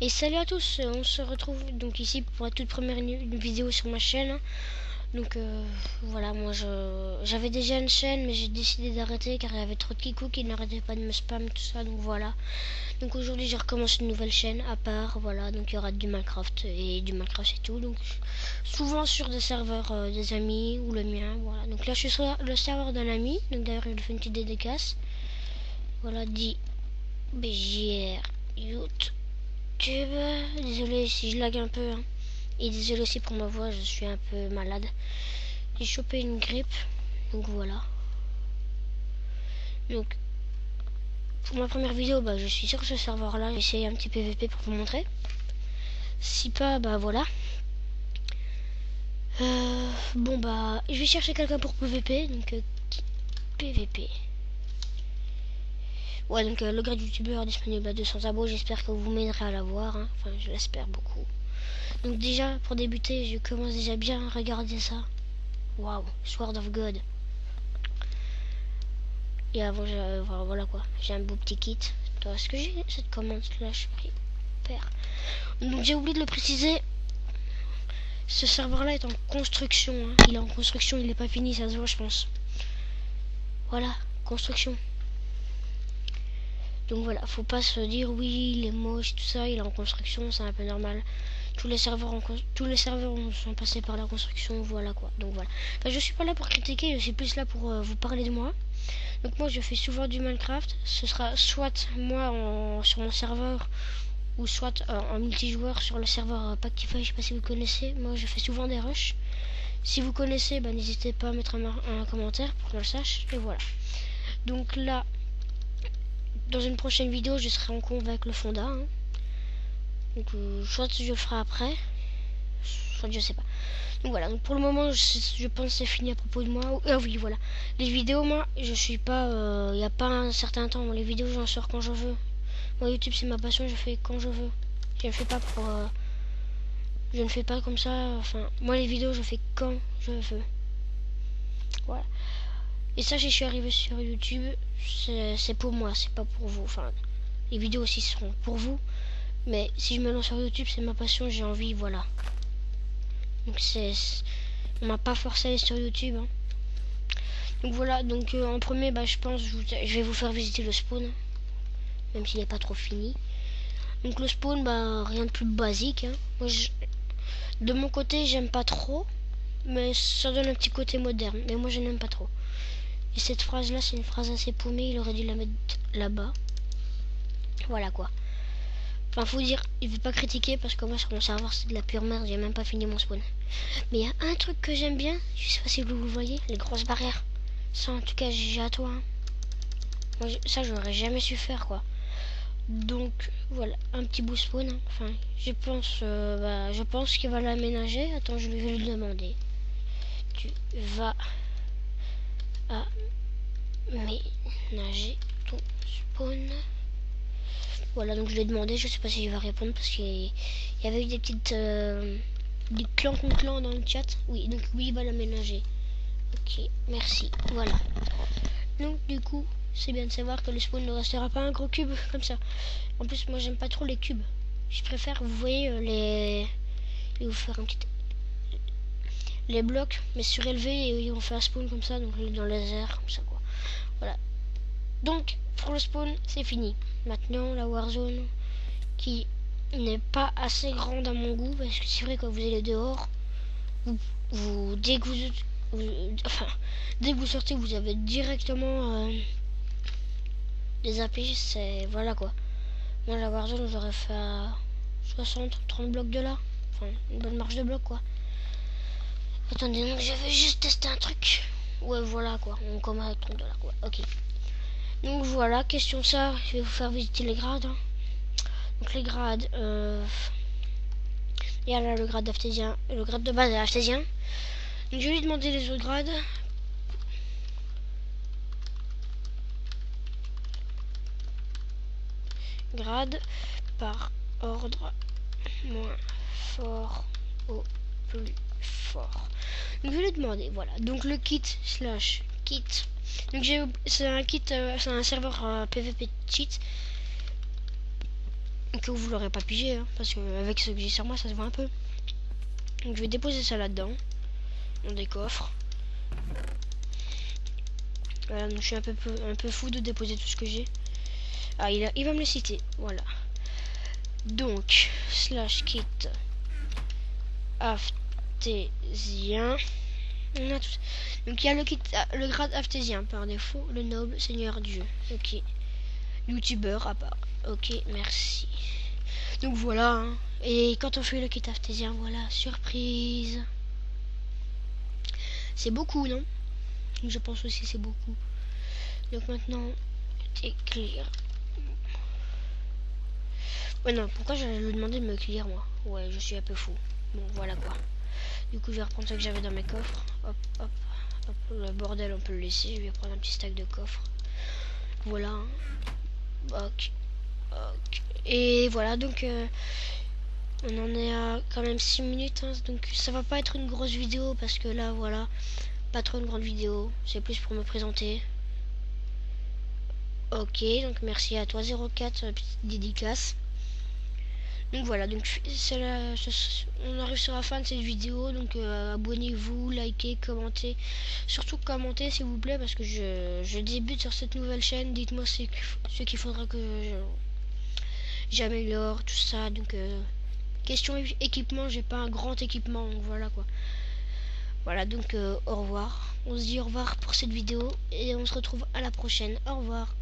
Et salut à tous, on se retrouve donc ici pour la toute première une vidéo sur ma chaîne. Donc voilà, moi j'avais déjà une chaîne mais j'ai décidé d'arrêter car il y avait trop de kikou qui n'arrêtaient pas de me spam tout ça, donc voilà. Donc aujourd'hui j'ai recommencé une nouvelle chaîne à part, voilà, donc il y aura du Minecraft c'est tout. Donc souvent sur des serveurs des amis ou le mien, voilà. Donc là je suis sur le serveur d'un ami, donc d'ailleurs il fait une petite dédicace. Voilà, dit BJR Youth. Désolé si je lag un peu, hein. Et désolé aussi pour ma voix, je suis un peu malade. J'ai chopé une grippe, donc voilà. Donc pour ma première vidéo, bah, je suis sur ce serveur là. J'ai essayé un petit PVP pour vous montrer. Si pas, bah voilà. Bon bah, je vais chercher quelqu'un pour PVP, donc PVP. Ouais, donc le grade youtubeur disponible à 200 abos, j'espère que vous m'aiderez à l'avoir, hein. Enfin, je l'espère beaucoup. Donc déjà, pour débuter, je commence déjà bien à regarder ça. Waouh, Sword of God. Et avant, voilà quoi, j'ai un beau petit kit. Est-ce que j'ai cette commande slash père? Donc j'ai oublié de le préciser. Ce serveur là est en construction, hein. Il est en construction, il n'est pas fini, ça se voit je pense. Voilà, construction. Donc voilà, faut pas se dire oui il est moche tout ça, il est en construction, c'est un peu normal. Tous les serveurs sont passés par la construction, voilà quoi. Donc voilà. Enfin, je suis pas là pour critiquer, je suis plus là pour vous parler de moi. Donc moi je fais souvent du Minecraft. Ce sera soit moi sur mon serveur ou soit en multijoueur sur le serveur Pactify, je sais pas si vous connaissez. Moi je fais souvent des rushs. Si vous connaissez, bah, n'hésitez pas à mettre un commentaire pour qu'on le sache. Et voilà. Donc là, dans une prochaine vidéo, je serai en conv avec le Fonda, hein. Donc soit je le ferai après, soit je sais pas. Donc voilà, donc pour le moment je pense que c'est fini à propos de moi. Ah oui voilà, les vidéos moi je suis pas, il n'y a pas un certain temps, les vidéos j'en sors quand je veux. Moi YouTube c'est ma passion, je fais quand je veux. Je ne fais pas pour, je ne fais pas comme ça, enfin moi les vidéos je fais quand je veux. Voilà. Et ça je suis arrivé sur YouTube, c'est pour moi, c'est pas pour vous. Enfin les vidéos aussi seront pour vous. Mais si je me lance sur YouTube, c'est ma passion, j'ai envie, voilà. Donc on m'a pas forcé à aller sur YouTube, hein. Donc voilà, donc en premier, bah je pense, je vais vous faire visiter le spawn, même s'il n'est pas trop fini. Donc le spawn, bah rien de plus basique, hein. Moi, de mon côté, j'aime pas trop, mais ça donne un petit côté moderne. Mais moi, je n'aime pas trop. Et cette phrase-là, c'est une phrase assez paumée, il aurait dû la mettre là-bas. Voilà quoi. Enfin, faut dire, il veut pas critiquer parce que moi sur mon serveur c'est de la pure merde, j'ai même pas fini mon spawn. Mais il y a un truc que j'aime bien, je sais pas si vous voyez, les grosses barrières. Ça en tout cas j'ai à toi, hein. Moi, ça j'aurais jamais su faire quoi. Donc voilà, un petit bout spawn, hein. Enfin, je pense qu'il va l'aménager. Attends, je vais lui demander. Tu vas aménager ton spawn. Voilà, donc je lui ai demandé, je sais pas si il va répondre parce qu'il y avait eu des petites des clans contre clans dans le chat. Oui, donc oui, il va l'aménager. Ok, merci. Voilà. Donc du coup, c'est bien de savoir que le spawn ne restera pas un gros cube comme ça. En plus, moi j'aime pas trop les cubes. Je préfère, vous voyez, je vais vous faire un petit les blocs, mais surélevés et ils vont faire un spawn comme ça, donc dans les airs, comme ça quoi. Voilà. Donc pour le spawn, c'est fini. Maintenant, la Warzone qui n'est pas assez grande à mon goût, parce que c'est vrai que vous allez dehors, dès que vous sortez, vous avez directement des AP, c'est voilà quoi. Moi la Warzone, j'aurais fait à 30 blocs de là, enfin une bonne marge de blocs quoi. Attendez, donc j'avais juste testé un truc. Ouais voilà quoi, on commence avec 30 $ quoi. Ok. Donc voilà, question ça, je vais vous faire visiter les grades, hein. Donc les grades, il y a là le grade d'aphtésien, le grade de base est aphtésien. Donc je vais lui demander les autres grades. Grade par ordre moins fort au plus fort. Donc je vais lui demander, voilà. Donc le kit slash kit. Donc c'est un kit, c'est un serveur PVP cheat. Que vous l'aurez pas pigé, hein, parce que avec ce que j'ai sur moi, ça se voit un peu. Donc je vais déposer ça là-dedans, dans des coffres. Voilà, donc je suis un peu fou de déposer tout ce que j'ai. Ah, il va me le citer, voilà. Donc, slash kit aphésien. On a tout. Donc il y a le kit, le grade aphésien par défaut, le noble seigneur Dieu. Ok. Youtubeur à part. Ok, merci. Donc voilà. Hein. Et quand on fait le kit aphésien, voilà, surprise. C'est beaucoup, non? Je pense aussi c'est beaucoup. Donc maintenant, t'es clear. Ouais non, pourquoi j'allais lui demander de me clear moi? Ouais, je suis un peu fou. Bon, voilà quoi. Du coup, je vais reprendre ce que j'avais dans mes coffres. Hop, hop, hop. Le bordel, on peut le laisser. Je vais prendre un petit stack de coffres. Voilà. Hein. Ok. Ok. Et voilà, donc on en est à quand même 6 minutes. Hein, donc ça va pas être une grosse vidéo parce que là, voilà, pas trop une grande vidéo. C'est plus pour me présenter. Ok, donc merci à toi 04, petite dédicace. Donc voilà, donc on arrive sur la fin de cette vidéo, donc abonnez-vous, likez, commentez, surtout commentez s'il vous plaît parce que je débute sur cette nouvelle chaîne, dites-moi ce qu'il faudra que j'améliore, tout ça, donc question équipement, j'ai pas un grand équipement, donc voilà quoi. Voilà, donc au revoir, on se dit au revoir pour cette vidéo et on se retrouve à la prochaine, au revoir.